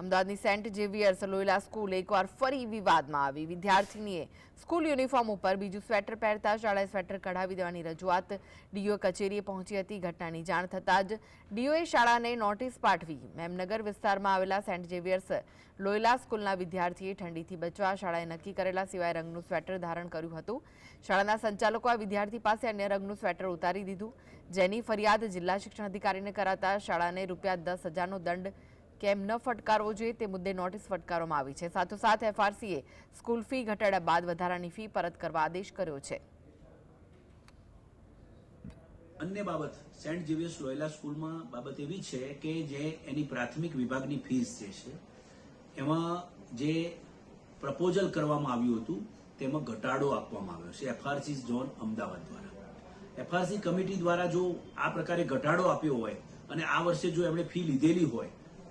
અમદાવાદની Saint Xavier's લોયલા school એકવાર ફરી વિવાદમાં આવી। વિદ્યાર્થીનીએ સ્કૂલ યુનિફોર્મ ઉપર બીજું સ્વેટર પહેરતા શાળાએ સ્વેટર કઢાવી દેવાની રજૂઆત ડીઓ કચેરીએ પહોંચી હતી। ઘટનાની જાણ થતાં જ ડીઓએ શાળાને નોટિસ પાઠવી। મેમનગર વિસ્તારમાં આવેલા સેન્ટ ઝેવિયર્સ લોયલા સ્કૂલના વિદ્યાર્થીએ ઠંડીથી બચવા શાળાએ નક્કી કરેલા સિવાય રંગનું સ્વેટર ધારણ કર્યું હતું। શાળાના સંચાલકોએ વિદ્યાર્થી પાસે અન્ય રંગનું સ્વેટર ઉતારી દીધું, જેની ફરિયાદ જિલ્લા શિક્ષણ અધિકારીને કરાતા શાળાને ₹10,000નો દંડ કેમ ન ફટકારવો જોઈએ તે મુદ્દે નોટિસ ફટકારવામાં આવી છે। સાથોસાથ એફઆરસીએ સ્કૂલ ફી ઘટાડ્યા બાદ વધારાની ફી પરત કરવા આદેશ કર્યો છે। अन्य बाबत सेंट जेवियर्स लोयला स्कूल में बाबत एवी है कि जे एनी प्राथमिक विभाग की फीस है एमां जे प्रपोजल करवामां आव्युं हतुं तेमां घटाडो आपवामां आव्यो छे एफआरसी जोन अमदावाद द्वारा। एफआरसी कमिटी द्वारा जो आ प्रकारे घटाडो आप्यो होय अने आ वर्षे जो एमणे फी लीधेली होय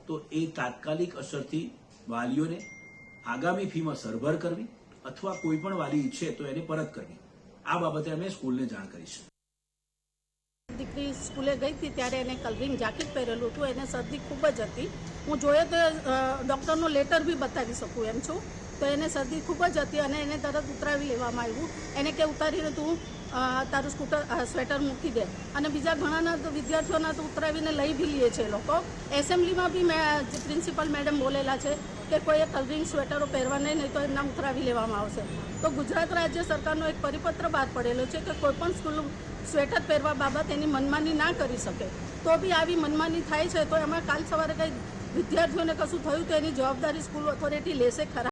तो ए तात्कालिक असरथी वालीओने आगामी फी में सरभर करवी अथवा कोईपण वाली इच्छे तो एने परत करवी, आ बाबते अमे स्कूलने जाण करी छे। दीकरी स्कूले गई थी त्यारे एने कलरिंग जाकेट पहेरेलुं हतुं, एने सर्दी खूब ज हती। हूँ जोए तो डॉक्टरनो लेटर भी बतावी शकूँ एम छूं, तो एने सर्दी खूब ज हती अने एने तरत उतरावी लेवामां आव्युं। एने के उतारीने तू तारू स्वेटर मूकी दे अने बीजा घणाना तो विद्यार्थीओना तो उतरावीने लई भी लीए छे लोको। एसेम्बलीमां भी प्रिंसिपल मैडम बोलेला छे कि कोई कलरिंग स्वेटरो पहेरवा नहीं तो एमना उतरावी लेवामां आवशे। तो गुजरात राज्य सरकारनो एक परिपत्र बहार पड़ेलो छे कि कोईपण स्कूल स्वेटर पहेरवा बाबत एनी मनमानी ना करी शके। तो भी आवी मनमानी थाय छे तो एमां काल सवारे कई विद्यार्थीओने कशुं थयुं तो एनी जवाबदारी स्कूल ऑथोरिटी लेशे खरा।